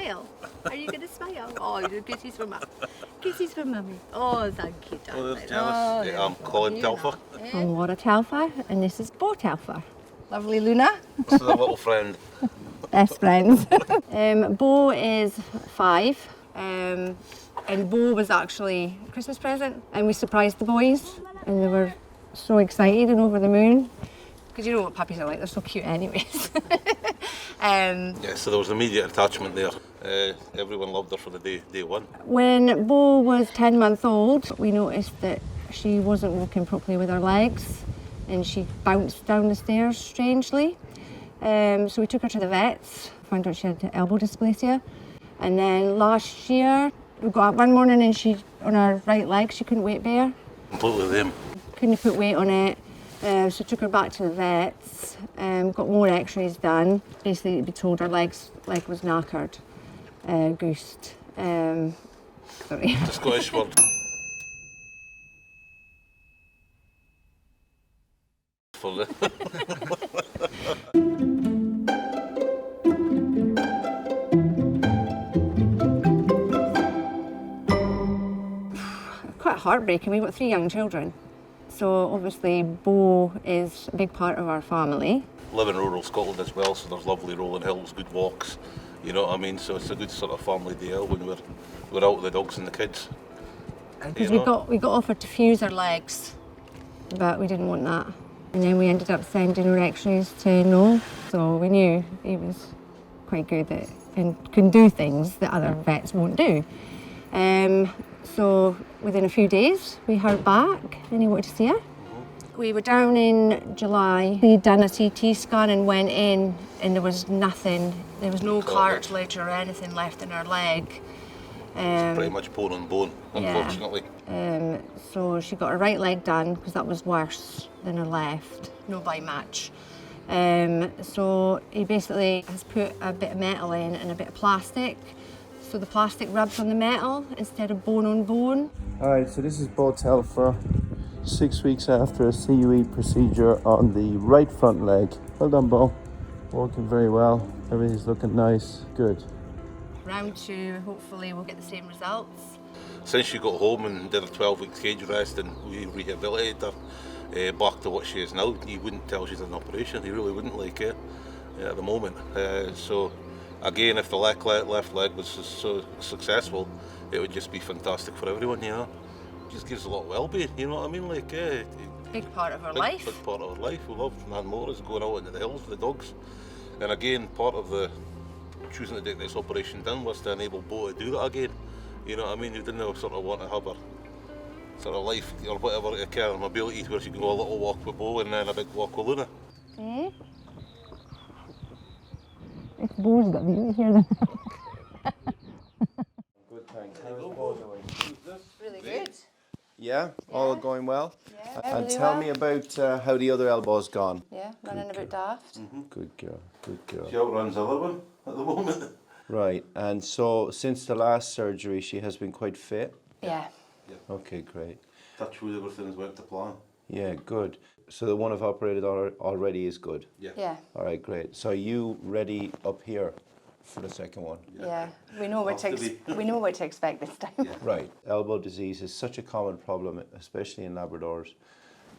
smile? Are you going to smile? Oh, you do kisses for Mummy. Kisses for Mummy. Oh, thank you, darling. I'm Colin Telfer. I'm Laura Telfer, and this is Bo Telfer. Lovely Luna. This is a little friend. Best friends. Bo is 5, and Bo was actually a Christmas present, and we surprised the boys, and they were so excited and over the moon. Because you know what puppies are like, they're so cute anyways. Yeah, so there was immediate attachment there. Everyone loved her for the day one. When Bo was 10 months old, we noticed that she wasn't walking properly with her legs, and she bounced down the stairs strangely. So we took her to the vets, found out she had elbow dysplasia. And then last year, we got up one morning and she, on her right leg, she couldn't weight bear. Completely lame. Couldn't put weight on it. So took her back to the vets, got more x-rays done. Basically, we told her leg was knackered, goosed. Sorry. The Scottish word. For the Quite heartbreaking. We've got 3 young children. So obviously Bo is a big part of our family. live in rural Scotland as well, so there's lovely rolling hills, good walks, you know what I mean? So it's a good sort of family deal when we're out with the dogs and the kids. Because we got offered to fuse her legs, but we didn't want that. And then we ended up sending her x-rays to Noel, so we knew he was quite good at and can do things that other vets won't do. So within a few days, we heard back and he wanted to see her. We were down in July. We'd done a CT scan and went in, and there was nothing. There was no cartilage or anything left in her leg. It's pretty much bone on bone, unfortunately. Yeah. So she got her right leg done because that was worse than her left. No by match. So he basically has put a bit of metal in and a bit of plastic. So the plastic rubs on the metal instead of bone on bone. All right, so this is Bo Telfer, 6 weeks after a CUE procedure on the right front leg. Well done, Bo. Working very well. Everything's looking nice. Good. Round 2, hopefully we'll get the same results. Since she got home and did a 12-week cage rest and we rehabilitated her back to what she is now, you wouldn't tell she's had an operation. You really wouldn't like it at the moment. So again, if the left leg was so successful, it would just be fantastic for everyone, you know. It just gives a lot of well-being, you know what I mean? Like, big part of her life. Big part of her life. We love Nan Morris going out into the hills with the dogs. And again, part of the choosing to get this operation done was to enable Bo to do that again. You know what I mean? You didn't sort of want to have her sort of life or whatever kind of mobility where she can go a little walk with Bo and then a big walk with Luna. If Bo's got me here then. Good, thanks. How's Bo doing? Really good. Yeah? All going well? Yeah, And really tell well. me about how the other elbow's gone. Yeah, running a bit daft. Good girl, good girl. She outruns the other one at the moment. Right, and so since the last surgery, she has been quite fit? Yeah. Okay, great. Touch wood, everything's went to plan. Yeah, good. So the one I've operated already is good? Yeah. All right, great. So are you ready up here for the second one? Yeah. We know what to expect this time. Yeah. Right. Elbow disease is such a common problem, especially in Labradors.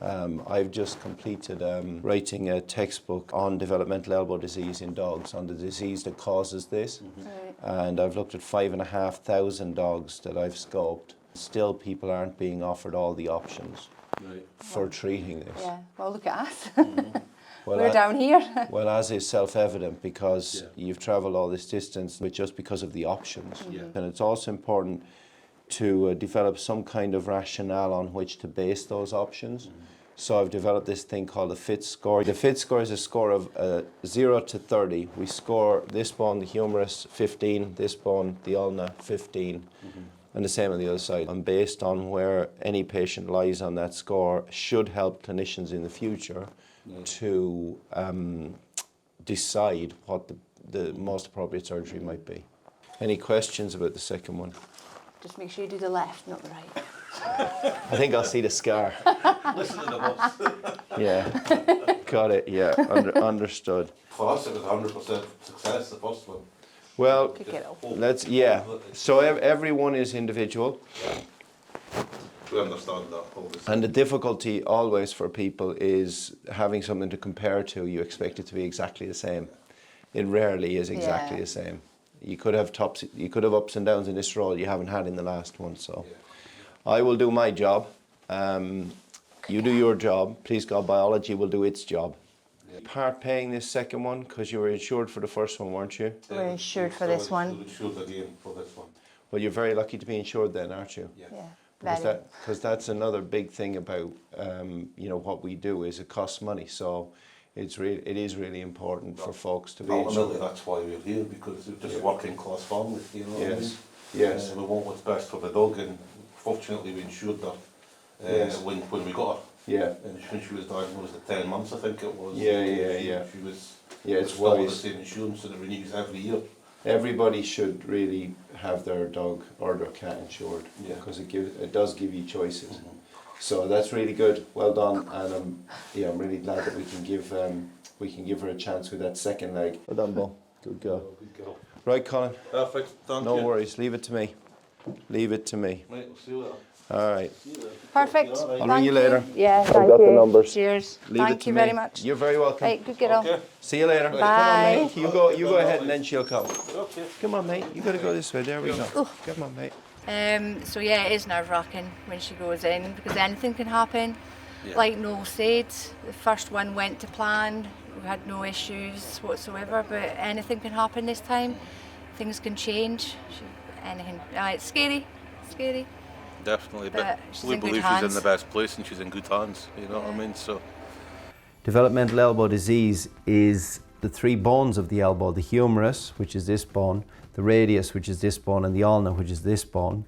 I've just completed writing a textbook on developmental elbow disease in dogs, on the disease that causes this. Right. And I've looked at 5,500 dogs that I've scoped. Still, people aren't being offered all the options for treating this. Yeah. Well, look at us. Well, We're down here. Well, as is self-evident, because you've travelled all this distance, but just because of the options. And it's also important to develop some kind of rationale on which to base those options. So I've developed this thing called the FIT score. The FIT score is a score of 0 to 30. We score this bone, the humerus, 15, this bone, the ulna, 15, and the same on the other side. And based on where any patient lies on that score should help clinicians in the future to decide what the most appropriate surgery might be. Any questions about the second one? Just make sure you do the left, not the right. I think I'll see the scar. Listen to the boss. Yeah, got it, yeah, understood. For us, it was 100% success, the first one. Well, Kiddo. So everyone is individual. We understand that, obviously. And the difficulty always for people is having something to compare to. You expect it to be exactly the same. It rarely is exactly the same. You could have ups and downs in this role you haven't had in the last one. So I will do my job. You do your job. Please God, biology will do its job. Part paying this second one because you were insured for the first one, weren't you? We're insured for this one. We're insured again for this one. Well, you're very lucky to be insured then, aren't you? Yeah. Because that's another big thing about what we do is it costs money. So it is really important for folks to be Ultimately, insured. that's why we're here, because we're just working class families, you know what I mean? Yes. We want what's best for the dog, and fortunately we insured her when we got her. Yeah. And when she was diagnosed at 10 months, I think it was. Yeah. She was It's still on the wise. same insurance, and it renews every year. Everybody should really have their dog or their cat insured because it does give you choices. So that's really good. Well done, and I'm really glad that we can give her a chance with that second leg. Well done, Bo. Good girl. Good girl. Right, Colin. Perfect. Thank No you. worries. Leave it to me. Leave it to me. Right, we'll see you later. All right. Perfect. I'll ring you later. Yeah, I've thank got the you. numbers. Cheers. Leave it Thank to you me. very much. You're very welcome. Right, good girl. Okay. See you later. Bye. Come on, mate. You go ahead and then she'll come. Okay. Come on, mate. You got to go this way. There we go. Come on, mate. So yeah, it is nerve-wracking when she goes in because anything can happen. Yeah. Like Noel said, the first one went to plan. We had no issues whatsoever, but anything can happen this time. Things can change. Anything. It's scary. Scary. Definitely, But but she's we in good believe she's in hands. the best place and she's in good hands, you know what I mean? So Developmental elbow disease is the three bones of the elbow, the humerus, which is this bone, the radius, which is this bone, and the ulna, which is this bone,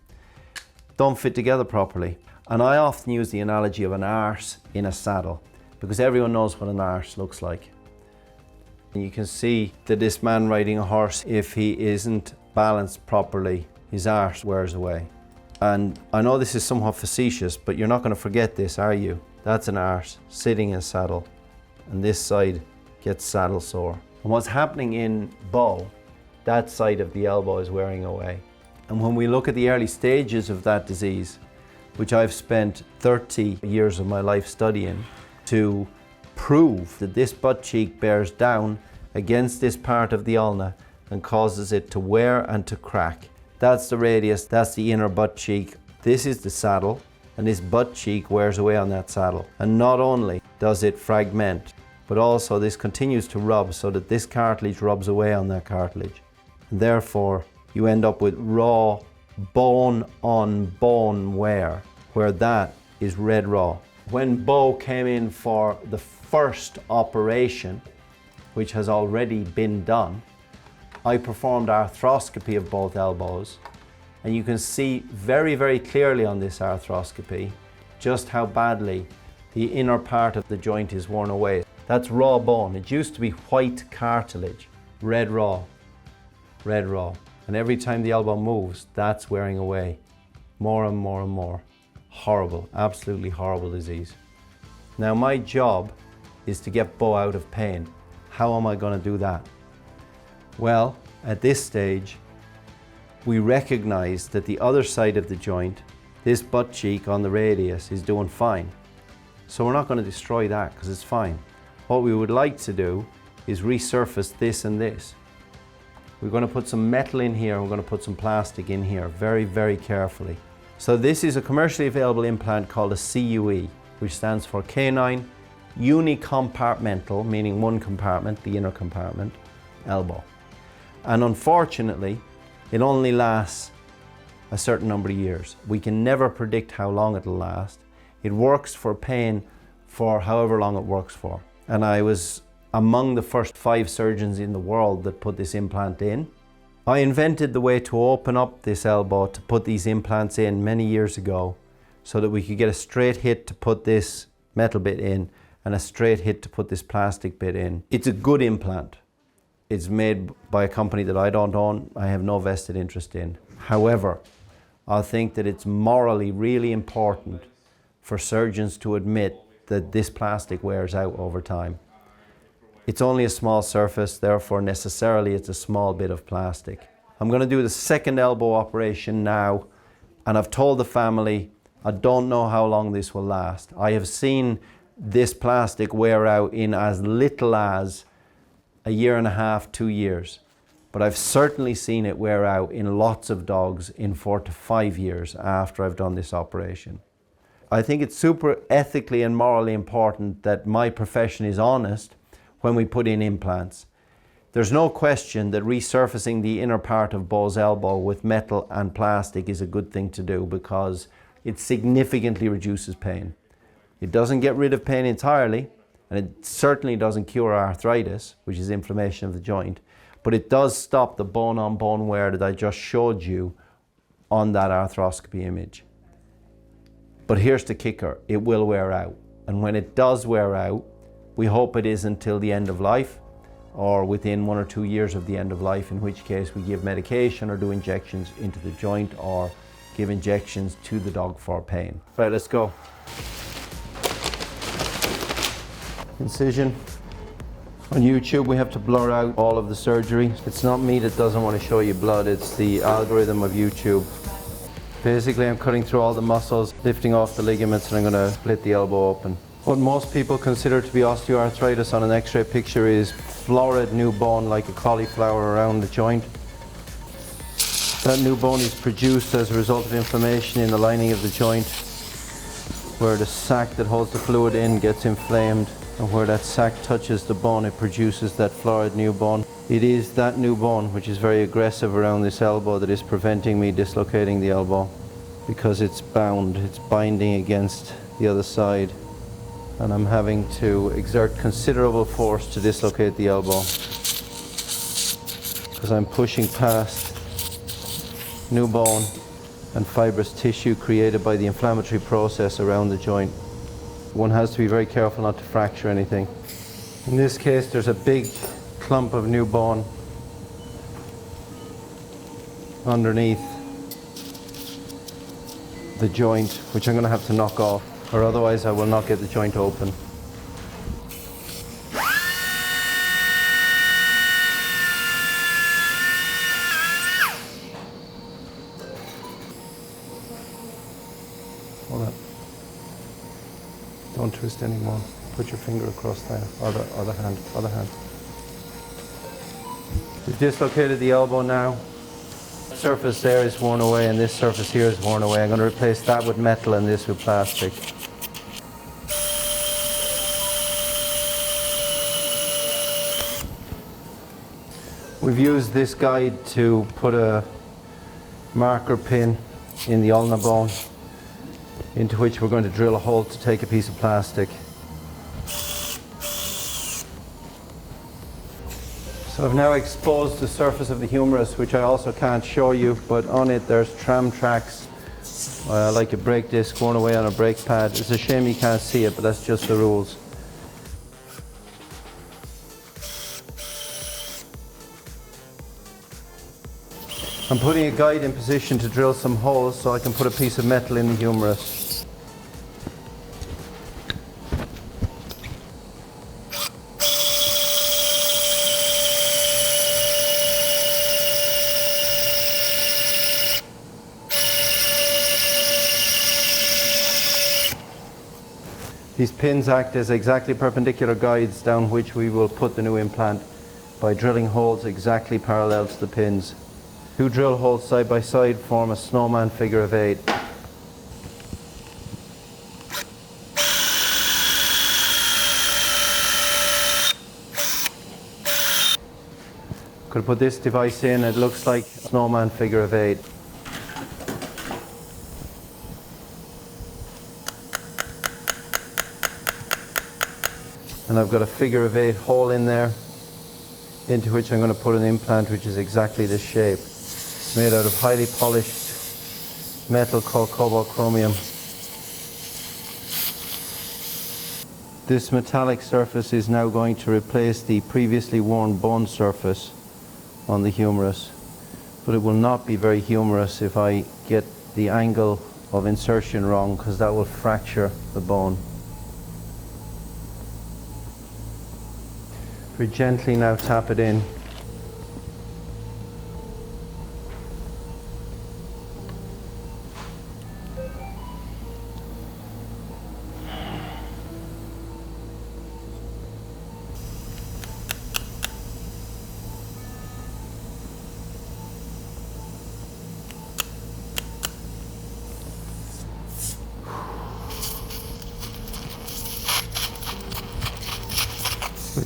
don't fit together properly. And I often use the analogy of an arse in a saddle because everyone knows what an arse looks like. And you can see that this man riding a horse, if he isn't balanced properly, his arse wears away. And I know this is somewhat facetious, but you're not going to forget this, are you? That's an arse sitting in a saddle, and this side gets saddle sore. And what's happening in Bo, that side of the elbow is wearing away. And when we look at the early stages of that disease, which I've spent 30 years of my life studying to prove that this butt cheek bears down against this part of the ulna and causes it to wear and to crack. That's the radius, that's the inner butt cheek. This is the saddle, and this butt cheek wears away on that saddle. And not only does it fragment, but also this continues to rub so that this cartilage rubs away on that cartilage. And therefore, you end up with raw bone on bone wear, where that is red raw. When Bo came in for the first operation, which has already been done, I performed arthroscopy of both elbows, and you can see very, very clearly on this arthroscopy just how badly the inner part of the joint is worn away. That's raw bone. It used to be white cartilage, red raw, red raw. And every time the elbow moves, that's wearing away more and more and more. Horrible, absolutely horrible disease. Now my job is to get Bo out of pain. How am I going to do that? Well, at this stage, we recognize that the other side of the joint, this butt cheek on the radius, is doing fine. So we're not going to destroy that because it's fine. What we would like to do is resurface this and this. We're going to put some metal in here, and we're going to put some plastic in here, very, very carefully. So this is a commercially available implant called a CUE, which stands for canine unicompartmental, meaning one compartment, the inner compartment, elbow. And unfortunately, it only lasts a certain number of years. We can never predict how long it'll last. It works for pain for however long it works for. And I was among the first 5 surgeons in the world that put this implant in. I invented the way to open up this elbow to put these implants in many years ago so that we could get a straight hit to put this metal bit in and a straight hit to put this plastic bit in. It's a good implant. It's made by a company that I don't own. I have no vested interest in. However, I think that it's morally really important for surgeons to admit that this plastic wears out over time. It's only a small surface, therefore necessarily it's a small bit of plastic. I'm going to do the second elbow operation now, and I've told the family I don't know how long this will last. I have seen this plastic wear out in as little as a year and a half, 2 years. But I've certainly seen it wear out in lots of dogs in 4 to 5 years after I've done this operation. I think it's super ethically and morally important that my profession is honest when we put in implants. There's no question that resurfacing the inner part of Bo's elbow with metal and plastic is a good thing to do because it significantly reduces pain. It doesn't get rid of pain entirely, and it certainly doesn't cure arthritis, which is inflammation of the joint, but it does stop the bone-on-bone wear that I just showed you on that arthroscopy image. But here's the kicker, it will wear out. And when it does wear out, we hope it is until the end of life, or within 1 or 2 years of the end of life, in which case we give medication or do injections into the joint or give injections to the dog for pain. Right, let's go. Incision. On YouTube we have to blur out all of the surgery. It's not me that doesn't want to show you blood, it's the algorithm of YouTube. Basically I'm cutting through all the muscles, lifting off the ligaments, and I'm going to split the elbow open. What most people consider to be osteoarthritis on an x-ray picture is florid new bone like a cauliflower around the joint. That new bone is produced as a result of inflammation in the lining of the joint, where the sac that holds the fluid in gets inflamed, and where that sac touches the bone it produces that florid new bone. It is that new bone which is very aggressive around this elbow that is preventing me dislocating the elbow, because it's bound, it's binding against the other side, and I'm having to exert considerable force to dislocate the elbow because I'm pushing past new bone and fibrous tissue created by the inflammatory process around the joint. One has to be very careful not to fracture anything. In this case there's a big clump of new bone underneath the joint, which I'm going to have to knock off, or otherwise I will not get the joint open. Hold on. Don't twist anymore. Put your finger across there. Other hand. We've dislocated the elbow now. The surface there is worn away and this surface here is worn away. I'm going to replace that with metal and this with plastic. We've used this guide to put a marker pin in the ulna bone, into which we're going to drill a hole to take a piece of plastic. So I've now exposed the surface of the humerus, which I also can't show you, but on it there's tram tracks, like a brake disc worn away on a brake pad. It's a shame you can't see it, but that's just the rules. I'm putting a guide in position to drill some holes so I can put a piece of metal in the humerus. These pins act as exactly perpendicular guides down which we will put the new implant by drilling holes exactly parallel to the pins. 2 drill holes side by side form a snowman figure of 8. Could put this device in, it looks like a snowman figure of 8. And I've got a figure of 8 hole in there, into which I'm going to put an implant which is exactly this shape, made out of highly polished metal called cobalt chromium. This metallic surface is now going to replace the previously worn bone surface on the humerus, but it will not be very humorous if I get the angle of insertion wrong, because that will fracture the bone. Very gently now tap it in.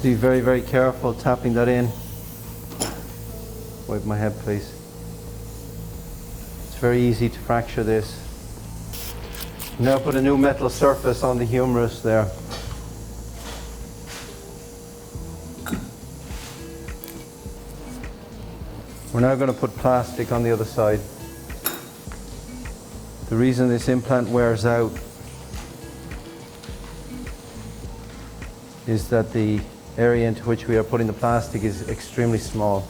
Be very, very careful tapping that in. Wipe my head, please. It's very easy to fracture this. Now put a new metal surface on the humerus there. We're now going to put plastic on the other side. The reason this implant wears out is that the area into which we are putting the plastic is extremely small.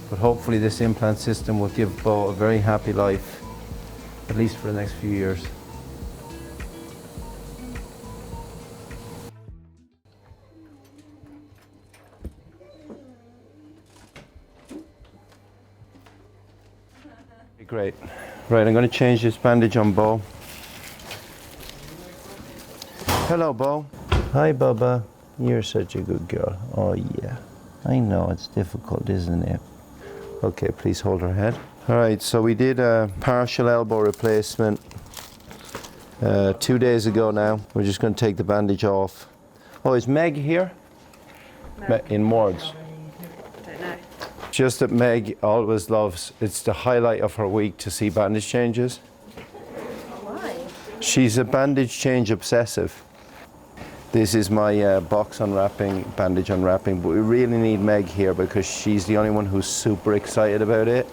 But hopefully this implant system will give Bo a very happy life, at least for the next few years. Great. Right, I'm going to change this bandage on Bo. Hello, Bo. Hi, Bubba. You're such a good girl. Oh, yeah. I know, it's difficult, isn't it? Okay, please hold her head. All right, so we did a partial elbow replacement 2 days ago now. We're just going to take the bandage off. Oh, is Meg here? In wards. Don't know. Just that Meg always loves, it's the highlight of her week to see bandage changes. Why? She's a bandage change obsessive. This is my box unwrapping, bandage unwrapping, but we really need Meg here because she's the only one who's super excited about it.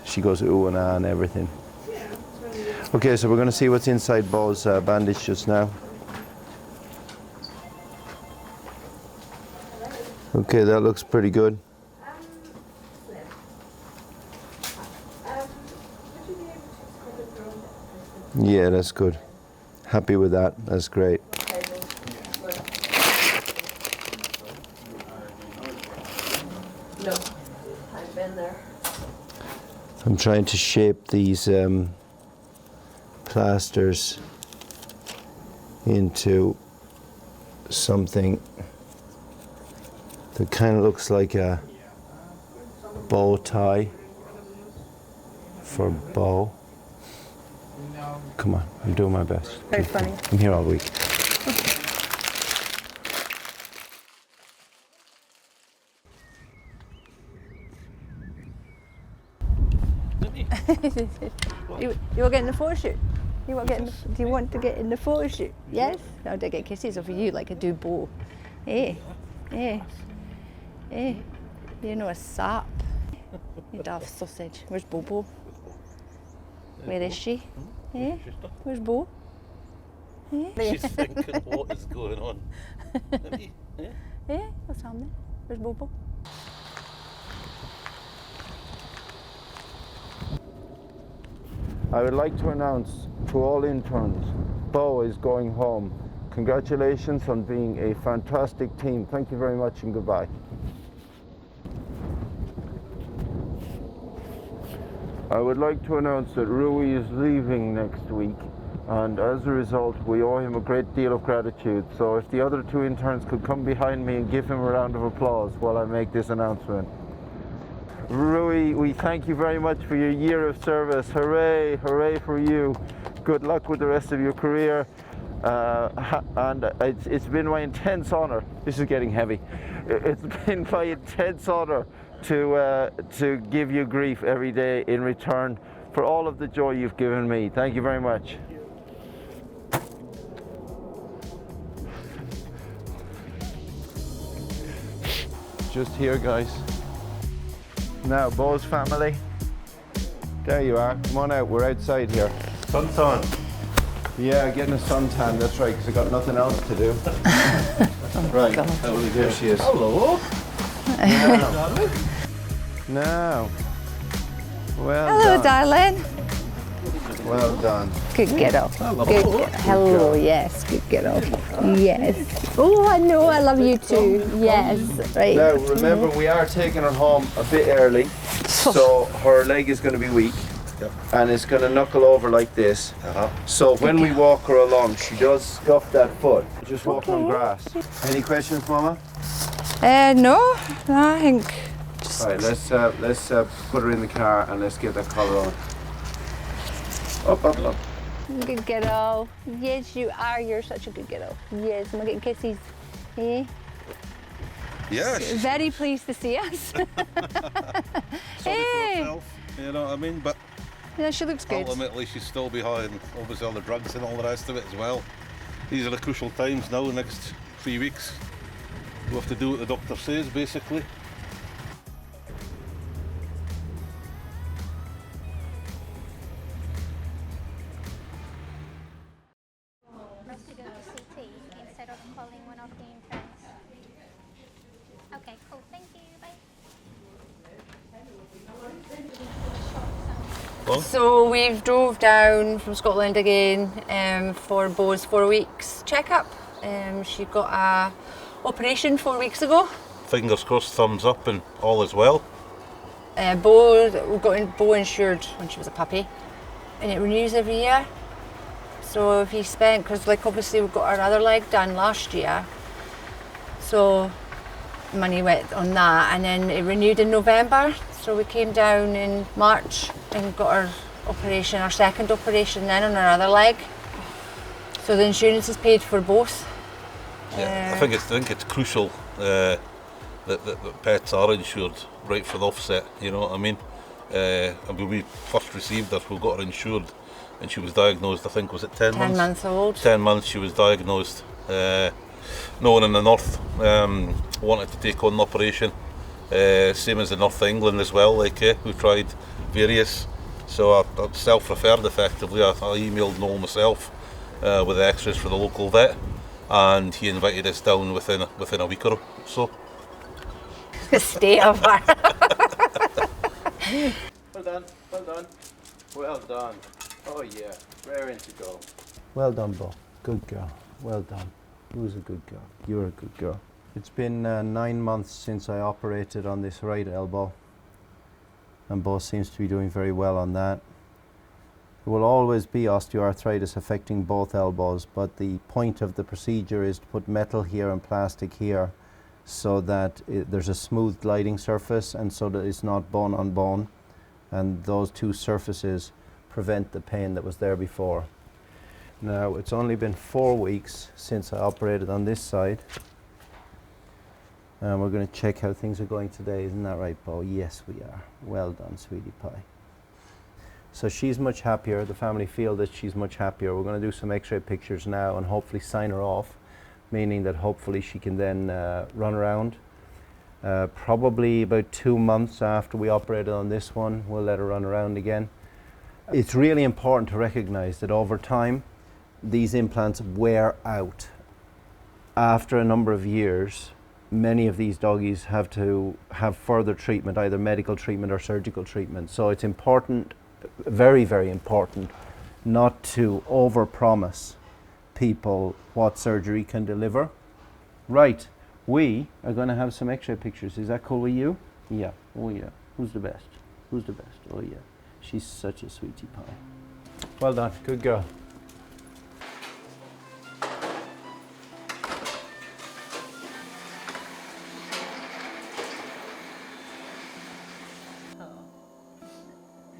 She goes ooh and ah and everything. Okay, so we're going to see what's inside Bo's bandage just now. Okay, that looks pretty good. Yeah, that's good. Happy with that. That's great. No, I've been there. I'm trying to shape these plasters into something that kind of looks like a bow tie for Bo. Come on, I'm doing my best. Very funny. I'm here all week. You were getting the photo shoot? Do you want to get in the photo shoot? Yes? I'll get kisses over you like I do Bo. Eh? Eh? Eh? You know a sap. You daft sausage. Where's Bobo? Where is she? Eh? Where's Bo? Eh? She's thinking, what is going on? Eh? What's happening? Where's Bobo? I would like to announce to all interns, Bo is going home. Congratulations on being a fantastic team. Thank you very much and goodbye. I would like to announce that Rui is leaving next week, and as a result we owe him a great deal of gratitude. So if the other two interns could come behind me and give him a round of applause while I make this announcement. Rui, we thank you very much for your year of service. Hooray, hooray for you. Good luck with the rest of your career. And it's been my intense honor. This is getting heavy. It's been my intense honor to give you grief every day in return for all of the joy you've given me. Thank you very much. Just here, guys. Now, Bo's family. There you are. Come on out. We're outside here. Sun's on. Yeah, getting a suntan. That's right, because I got nothing else to do. Right. There she is. Hello. Now. Well Hello, done. darling. Well done. Good girl. Good girl. Hello, yes, good girl. Yes. Oh, I know, I love you too. Yes, right. Now, remember, we are taking her home a bit early, so her leg is going to be weak. Yep. And it's going to knuckle over like this. So when we walk her along, she does scuff that foot. Just walk on grass. Any questions, Mama? No, I think. Right, let's put her in the car and let's get that collar on. Up, up, up. Good girl. Yes, you are. You're such a good girl. Yes, I'm gonna get kisses. Eh? Yes. Very pleased to see us. Sorry for herself, you know what I mean? But Yeah, she looks good. ultimately, she's still behind, obviously, all the drugs and all the rest of it as well. These are the crucial times now, next 3 weeks. We have to do what the doctor says, basically. Let's do the CT instead of calling one of the interns. Okay, cool. Thank you. Bye. So we've drove down from Scotland again for Bo's 4 weeks checkup. She got a operation 4 weeks ago. Fingers crossed, thumbs up, and all is well. We got Bo insured when she was a puppy, and it renews every year. So if he spent, because like obviously we got our other leg done last year, so money went on that, and then it renewed in November. So we came down in March and got our operation, our second operation then on our other leg. So the insurance is paid for both. Yeah, I think it's crucial that pets are insured right from the offset. You know what I mean? And when we first received her, we got her insured, and she was diagnosed. I think was it 10 months? 10 months old. 10 months she was diagnosed. No one in the north wanted to take on the operation. Same as the north of England as well. We tried various. So I self-referred effectively. I emailed Noel myself with the X-rays for the local vet, and he invited us down within a week or so. The state of her. Well done, well done. Well done. Oh yeah, raring to go. Well done, Bo. Good girl. Well done. Who's a good girl? You're a good girl. It's been 9 months since I operated on this right elbow, and Bo seems to be doing very well on that. There will always be osteoarthritis affecting both elbows, but the point of the procedure is to put metal here and plastic here so that there's a smooth gliding surface, and so that it's not bone on bone, and those two surfaces prevent the pain that was there before. Now, it's only been 4 weeks since I operated on this side, and we're going to check how things are going today. Isn't that right, Bo? Yes, we are. Well done, sweetie pie. So she's much happier. The family feel that she's much happier. We're going to do some x-ray pictures now and hopefully sign her off, meaning that hopefully she can then run around. Probably about 2 months after we operated on this one, we'll let her run around again. It's really important to recognize that over time, these implants wear out. After a number of years, many of these doggies have to have further treatment, either medical treatment or surgical treatment. So it's important, very, very important, not to overpromise people what surgery can deliver. Right, we are going to have some x-ray pictures. Is that cool with you? Yeah, oh yeah. Who's the best? Who's the best? Oh yeah. She's such a sweetie pie. Well done, good girl.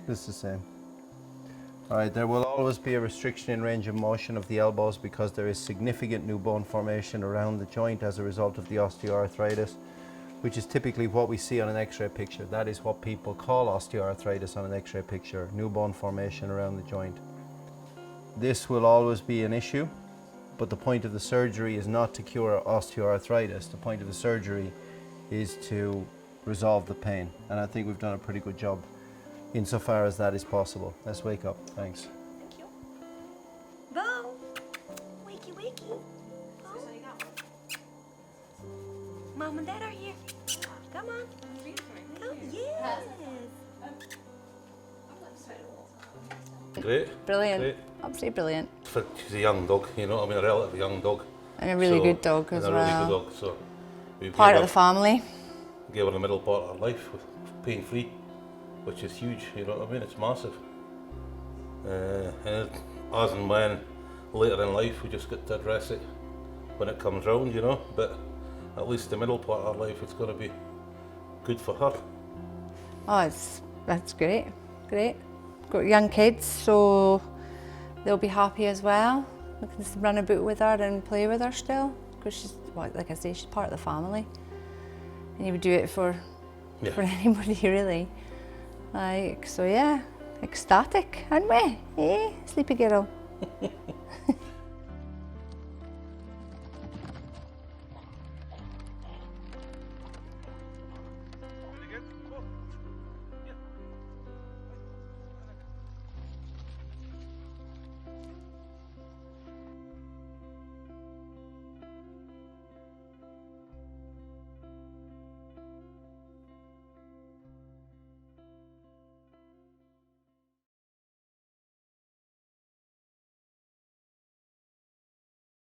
This is the same. Alright, there will always be a restriction in range of motion of the elbows because there is significant new bone formation around the joint as a result of the osteoarthritis, which is typically what we see on an x-ray picture. That is what people call osteoarthritis on an x-ray picture, new bone formation around the joint. This will always be an issue, but the point of the surgery is not to cure osteoarthritis. The point of the surgery is to resolve the pain, and I think we've done a pretty good job insofar as that is possible. Let's wake up. Thanks. Thank you. Bo! Wakey, wakey. Bo. Mom and Dad are here. Come on. Come. Yes. Great. Brilliant. Great. Absolutely brilliant. She's a young dog, you know, I mean a relatively young dog. And a really good dog as and well. a really good dog, so we Part of the family. gave her the middle part of her life with pain free, which is huge, you know what I mean, it's massive. And as and when later in life we just get to address it when it comes round, you know, but at least the middle part of her life it's going to be good for her. Oh, that's great, great. Got young kids, so they'll be happy as well. We can run about with her and play with her still, because she's, well, like I say, she's part of the family. And you would do it for anybody really. Like, so yeah, ecstatic, aren't we? Eh, sleepy girl.